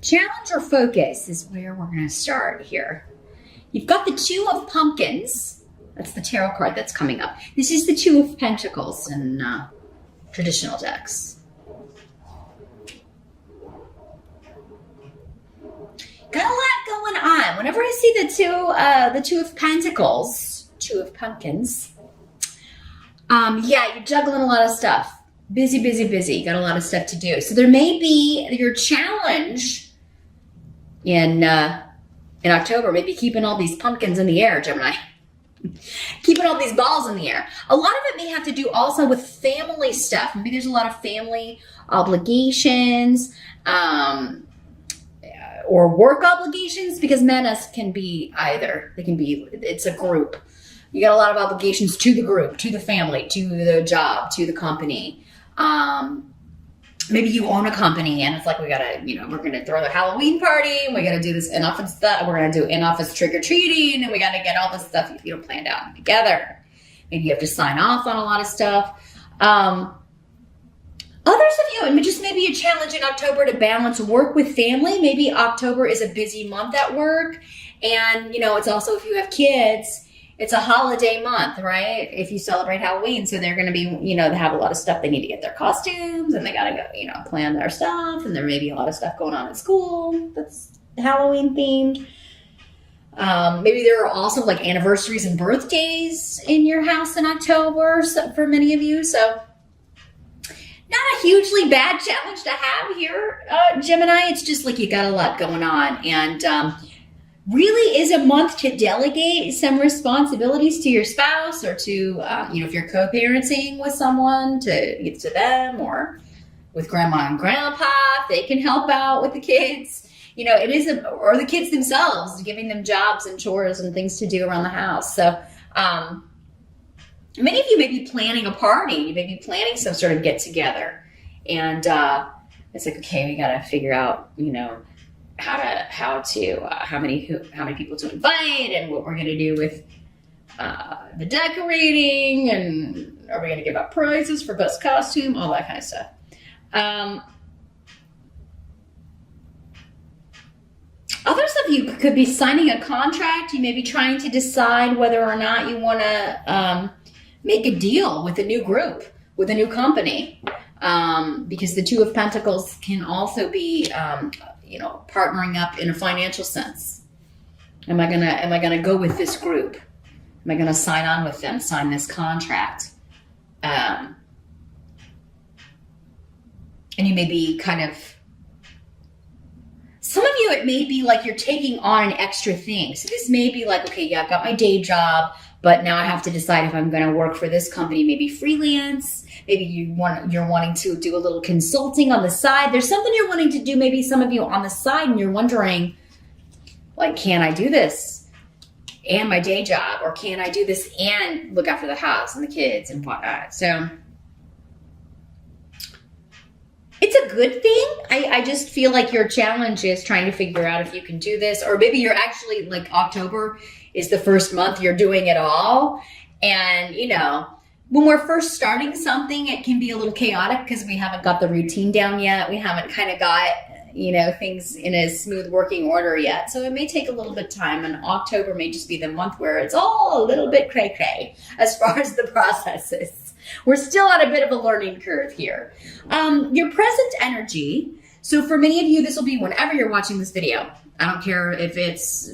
Challenge or focus is where we're going to start here. You've got the Two of Pumpkins. That's the tarot card that's coming up. This is the Two of Pentacles in traditional decks. Got a lot going on. Whenever I see the Two of Pentacles, Two of Pumpkins, yeah, you're juggling a lot of stuff. Busy, busy, busy. Got a lot of stuff to do. So there may be your challenge in October, maybe keeping all these pumpkins in the air, Gemini. Keeping all these balls in the air. A lot of it may have to do also with family stuff. Maybe there's a lot of family obligations, or work obligations, because Menace can be either. They can be, it's a group. You got a lot of obligations to the group, to the family, to the job, to the company. Maybe you own a company and it's like, we gotta, we're gonna throw the Halloween party, and we gotta do this in-office stuff, we're gonna do in-office trick-or-treating, and we gotta get all this stuff, planned out together. Maybe you have to sign off on a lot of stuff. Others of you, just maybe a challenge in October to balance work with family. Maybe October is a busy month at work, and it's also, if you have kids, it's a holiday month, right? If you celebrate Halloween, so they're going to be, they have a lot of stuff. They need to get their costumes, and they got to go, plan their stuff. And there may be a lot of stuff going on at school that's Halloween themed. Maybe there are also like anniversaries and birthdays in your house in October, so for many of you. So not a hugely bad challenge to have here, Gemini. It's just like you got a lot going on, and really is a month to delegate some responsibilities to your spouse, or to, if you're co-parenting with someone, to give to them, or with grandma and grandpa, they can help out with the kids. It is, or the kids themselves, giving them jobs and chores and things to do around the house. So many of you may be planning a party. You may be planning some sort of get together, and it's like, okay, we got to figure out, how many people to invite, and what we're going to do with the decorating, and are we going to give out prizes for best costume, all that kind of stuff. Others of you could be signing a contract. You may be trying to decide whether or not you want to make a deal with a new group, with a new company, because the Two of Pentacles can also be partnering up in a financial sense. Am I gonna go with this group? Am I gonna sign on with them, sign this contract? And you may be kind of, some of you, it may be like you're taking on an extra thing. So this may be like, okay, yeah, I've got my day job, but now I have to decide if I'm gonna work for this company, maybe freelance. Maybe you're wanting to do a little consulting on the side. There's something you're wanting to do, maybe some of you on the side, and you're wondering, like, can I do this and my day job? Or can I do this and look after the house and the kids and whatnot? So it's a good thing. I just feel like your challenge is trying to figure out if you can do this. Or maybe you're actually, like, October is the first month you're doing it all. And, when we're first starting something, it can be a little chaotic because we haven't got the routine down yet. We haven't kind of got, things in a smooth working order yet. So it may take a little bit of time, and October may just be the month where it's all a little bit cray-cray as far as the process is. We're still at a bit of a learning curve here. Your present energy. So for many of you, this will be whenever you're watching this video. I don't care if it's,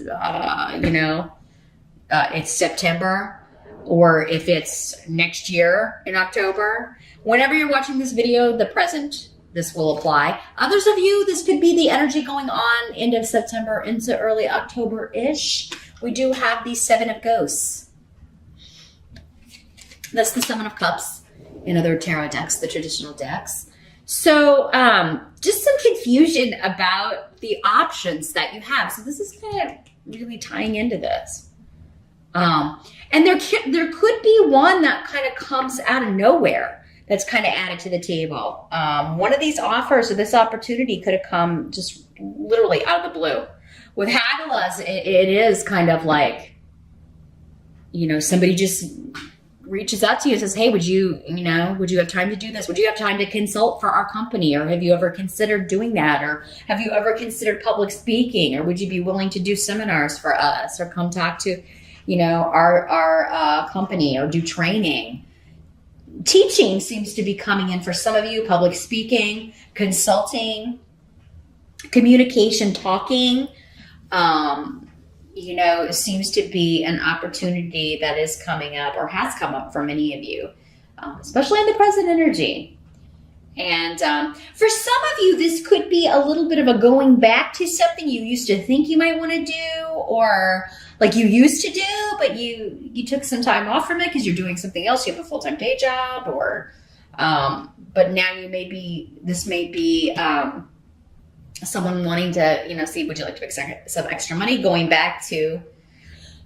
it's September, or if it's next year in October. Whenever you're watching this video, the present, this will apply. Others of you, this could be the energy going on end of September into early October-ish. We do have the Seven of Ghosts. That's the Seven of Cups in other tarot decks, the traditional decks. So just some confusion about the options that you have. So this is kind of really tying into this. And there could be one that kind of comes out of nowhere that's kind of added to the table. One of these offers, or this opportunity, could have come just literally out of the blue. With Hagalaz, it is kind of like, somebody just reaches out to you and says, hey, would you have time to do this? Would you have time to consult for our company? Or have you ever considered doing that? Or have you ever considered public speaking? Or would you be willing to do seminars for us or come talk to, our company or do training? Teaching seems to be coming in for some of you, public speaking, consulting, communication, talking, seems to be an opportunity that is coming up or has come up for many of you, especially in the present energy. And for some of you, this could be a little bit of a going back to something you used to think you might want to do, or like you used to do, but you took some time off from it because you're doing something else. You have a full-time day job, or but now this may be someone wanting to, see, would you like to make some extra money, going back to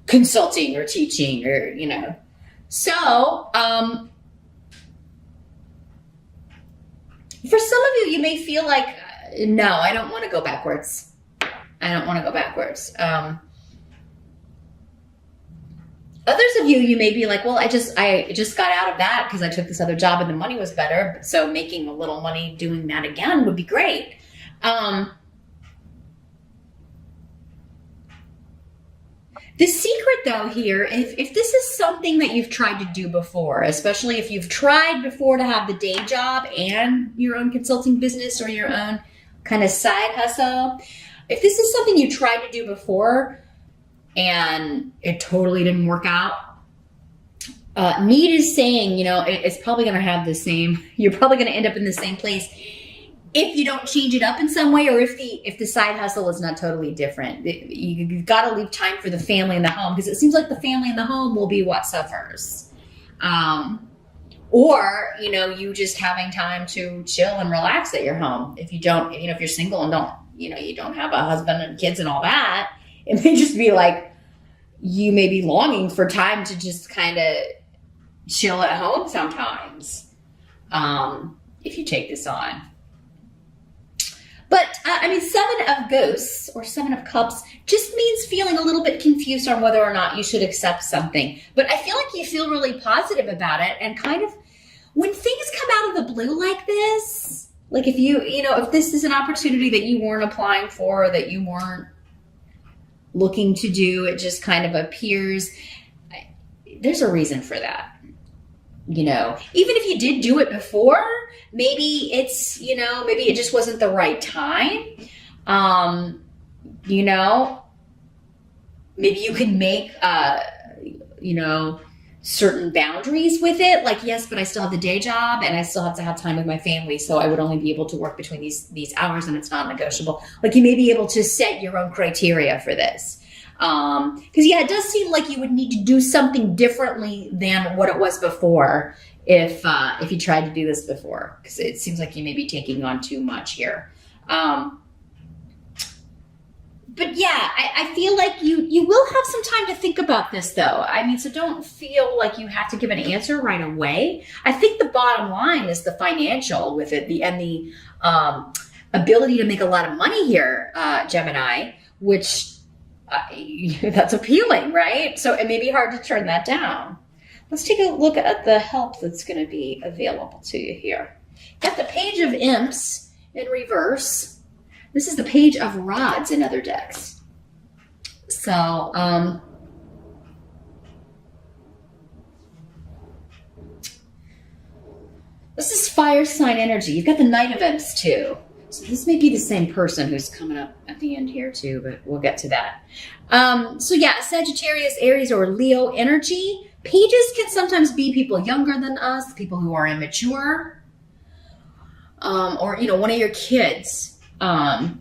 consulting or teaching or, So, for some of you, you may feel like, no, I don't want to go backwards. Others of you may be like, well, I just got out of that because I took this other job and the money was better. So making a little money doing that again would be great. The secret though here, if this is something that you've tried to do before, especially if you've tried before to have the day job and your own consulting business or your own kind of side hustle, if this is something you tried to do before and it totally didn't work out, Need is saying, it's probably going to have the same, you're probably going to end up in the same place if you don't change it up in some way, or if the side hustle is not totally different. You've got to leave time for the family and the home, because it seems like the family and the home will be what suffers. Or, you just having time to chill and relax at your home. If you don't, if you're single and don't, you don't have a husband and kids and all that, it may just be like, you may be longing for time to just kind of chill at home sometimes. If you take this on. But, Seven of Ghosts or Seven of Cups just means feeling a little bit confused on whether or not you should accept something. But I feel like you feel really positive about it, and kind of when things come out of the blue like this, like if if this is an opportunity that you weren't applying for, or that you weren't looking to do, it just kind of appears, there's a reason for that. Even if you did do it before, maybe it's, maybe it just wasn't the right time. Maybe you can make, certain boundaries with it. Like, yes, but I still have the day job and I still have to have time with my family. So I would only be able to work between these hours, and it's not negotiable. Like, you may be able to set your own criteria for this. Because it does seem like you would need to do something differently than what it was before if you tried to do this before, because it seems like you may be taking on too much here. But I feel like you will have some time to think about this though. So don't feel like you have to give an answer right away. I think the bottom line is the financial with it, the ability to make a lot of money here, Gemini, which that's appealing, right? So it may be hard to turn that down. Let's take a look at the help that's going to be available to you here. Got the Page of Imps in reverse. This is the Page of Rods in other decks. So, this is fire sign energy. You've got the Knight of Imps too. So this may be the same person who's coming up at the end here too, but we'll get to that. Sagittarius, Aries, or Leo energy. Pages can sometimes be people younger than us, people who are immature, or, one of your kids. But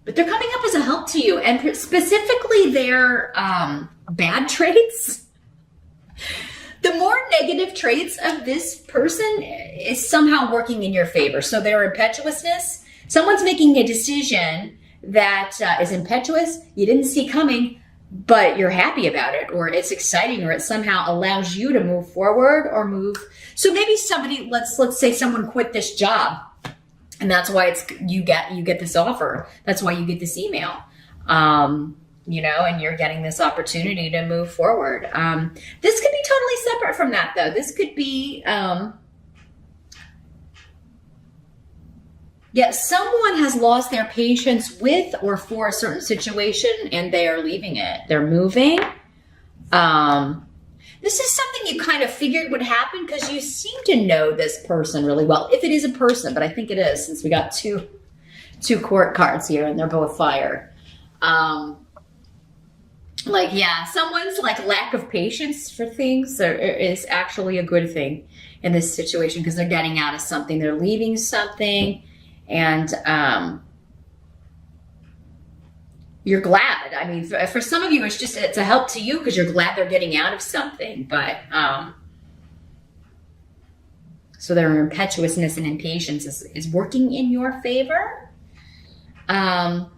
they're coming up as a help to you, and specifically their bad traits. The more negative traits of this person is somehow working in your favor. So their impetuousness, someone's making a decision that is impetuous, you didn't see coming, but you're happy about it, or it's exciting, or it somehow allows you to move forward or move. So maybe somebody, let's say someone quit this job, and that's why you get this offer. That's why you get this email. and you're getting this opportunity to move forward. This could be totally separate from that, though. This could be, someone has lost their patience with or for a certain situation and they are leaving it. They're moving. This is something you kind of figured would happen because you seem to know this person really well. If it is a person, but I think it is, since we got two court cards here and they're both fire. Someone's lack of patience for things is actually a good thing in this situation because they're getting out of something. They're leaving something and, you're glad. I mean, for some of you, it's a help to you because you're glad they're getting out of something. But so their impetuousness and impatience is working in your favor. Others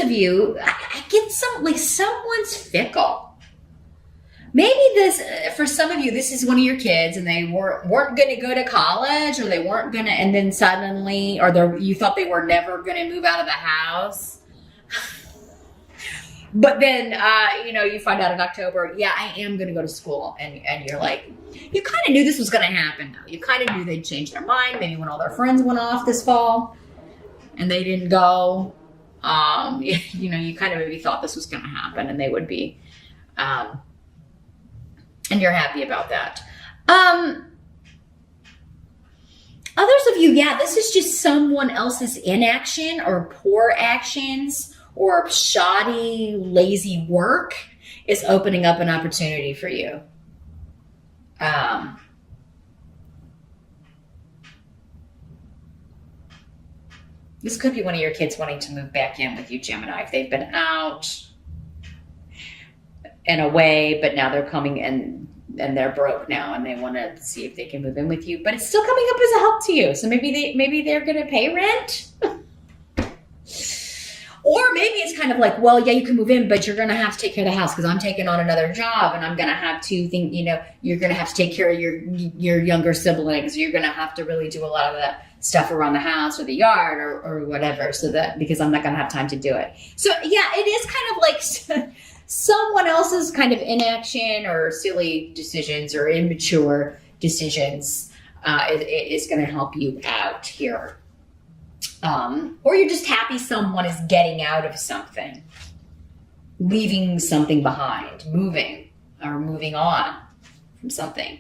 of you, I get someone's fickle. Maybe this, for some of you, this is one of your kids and they weren't going to go to college or they weren't going to, and then suddenly, you thought they were never going to move out of the house. But then, you find out in October, I am going to go to school. And you're like, you kind of knew this was going to happen though. You kind of knew they'd change their mind. Maybe when all their friends went off this fall and they didn't go, you kind of maybe thought this was going to happen and they would be, and you're happy about that. Others of you, this is just someone else's inaction or poor actions or shoddy, lazy work is opening up an opportunity for you. This could be one of your kids wanting to move back in with you, Gemini, if they've been out and away, but now they're coming in and they're broke now and they want to see if they can move in with you, but it's still coming up as a help to you. So maybe they're going to pay rent. Or maybe it's kind of like, you can move in, but you're going to have to take care of the house because I'm taking on another job and I'm going to have to think, you're going to have to take care of your younger siblings. You're going to have to really do a lot of that stuff around the house or the yard or whatever, because I'm not going to have time to do it. So it is kind of like someone else's kind of inaction or silly decisions or immature decisions is going to help you out here. Or you're just happy someone is getting out of something, leaving something behind, moving on from something.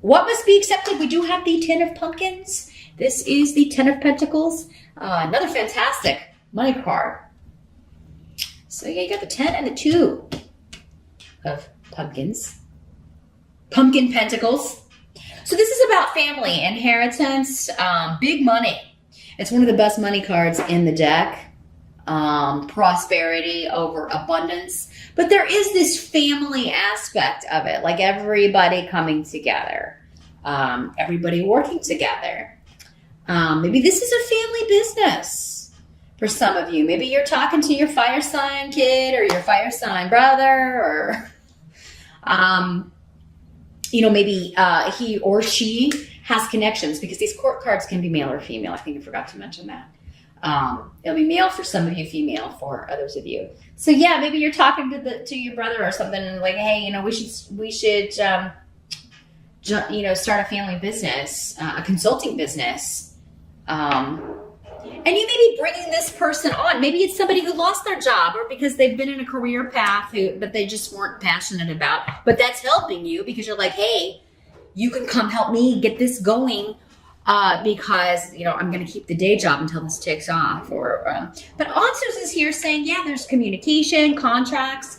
What must be accepted? We do have the 10 of Pumpkins. This is the 10 of Pentacles. Another fantastic money card. So you got the 10 and the 2 of Pumpkins. Pumpkin Pentacles. So this is about family, inheritance, big money. It's one of the best money cards in the deck. Prosperity over abundance. But there is this family aspect of it, like everybody coming together, everybody working together. Maybe this is a family business for some of you. Maybe you're talking to your fire sign kid or your fire sign brother, or maybe he or she has connections, because these court cards can be male or female. I think I forgot to mention that. It'll be male for some of you, female for others of you. So maybe you're talking to your brother or something, and like, hey, we should start a family business, a consulting business. And you may be bringing this person on. Maybe it's somebody who lost their job, or because they've been in a career path but they just weren't passionate about. But that's helping you because you're like, hey, you can come help me get this going. Because I'm going to keep the day job until this takes off. But also is here saying, there's communication, contracts,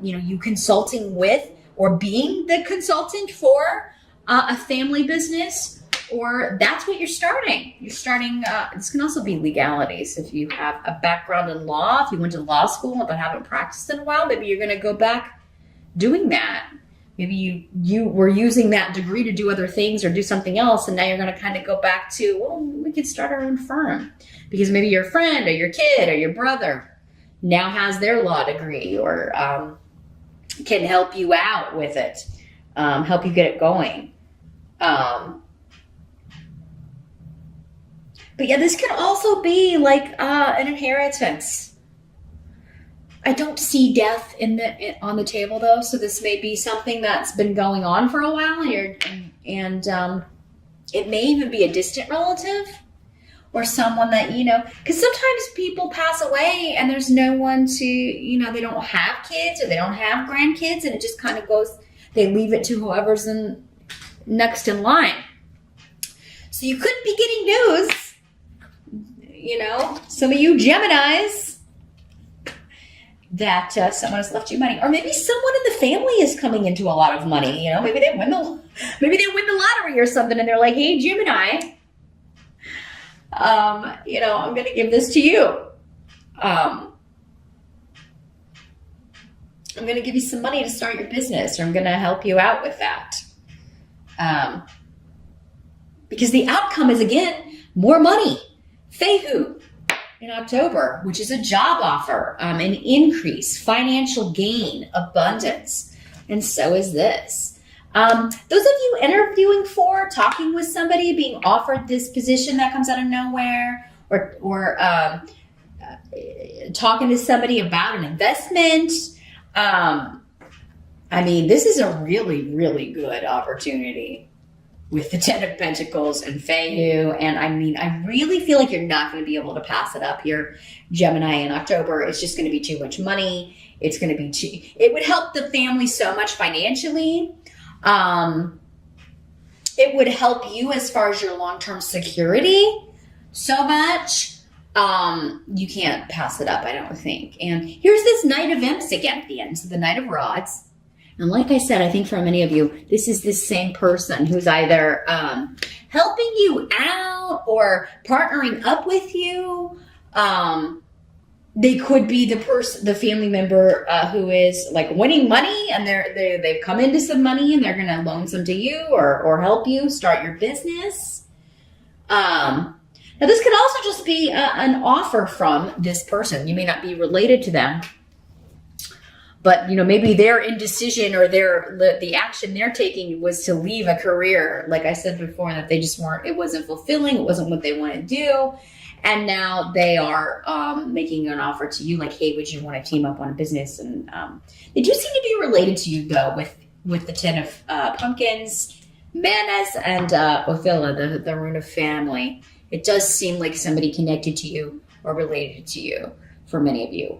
you consulting with or being the consultant for a family business, or that's what you're starting. You're starting, this can also be legalities. If you have a background in law, if you went to law school but haven't practiced in a while, maybe you're going to go back doing that. Maybe you were using that degree to do other things or do something else, and now you're going to kind of go back to, we could start our own firm. Because maybe your friend or your kid or your brother now has their law degree, or can help you out with it, help you get it going. But yeah, this could also be like an inheritance. I don't see death on the table though, so this may be something that's been going on for a while, and it may even be a distant relative or someone that, because sometimes people pass away and there's no one to, they don't have kids or they don't have grandkids, and it just kind of goes, they leave it to whoever's next in line. So you could be getting news, some of you Geminis, that someone has left you money, or maybe someone in the family is coming into a lot of money. Maybe they win the lottery or something, and they're like, "Hey, Gemini, I'm going to give this to you. I'm going to give you some money to start your business, or I'm going to help you out with that." Because the outcome is, again, more money. Fehu in October, which is a job offer, an increase, financial gain, abundance. And so is this. Those of you interviewing for, talking with somebody, being offered this position that comes out of nowhere, or talking to somebody about an investment, this is a really, really good opportunity with the Ten of Pentacles and Fehu. And I really feel like you're not going to be able to pass it up here, Gemini, in October. It's just going to be too much money. It's going to be it would help the family so much financially. It would help you as far as your long-term security so much. You can't pass it up, I don't think. And here's this Knight of Imps again at the end. So the Knight of Rods. And like I said, I think for many of you, this is this same person who's either helping you out or partnering up with you. They could be the family member who is like winning money, and they've come into some money and they're going to loan some to you or help you start your business. Now, this could also just be an offer from this person. You may not be related to them. But, maybe their indecision or the action they're taking was to leave a career, like I said before, that they just it wasn't fulfilling, it wasn't what they want to do. And now they are making an offer to you like, hey, would you want to team up on a business? And they do seem to be related to you, though, with the Ten of Pumpkins, Manus, and Othila, the rune of family. It does seem like somebody connected to you or related to you for many of you.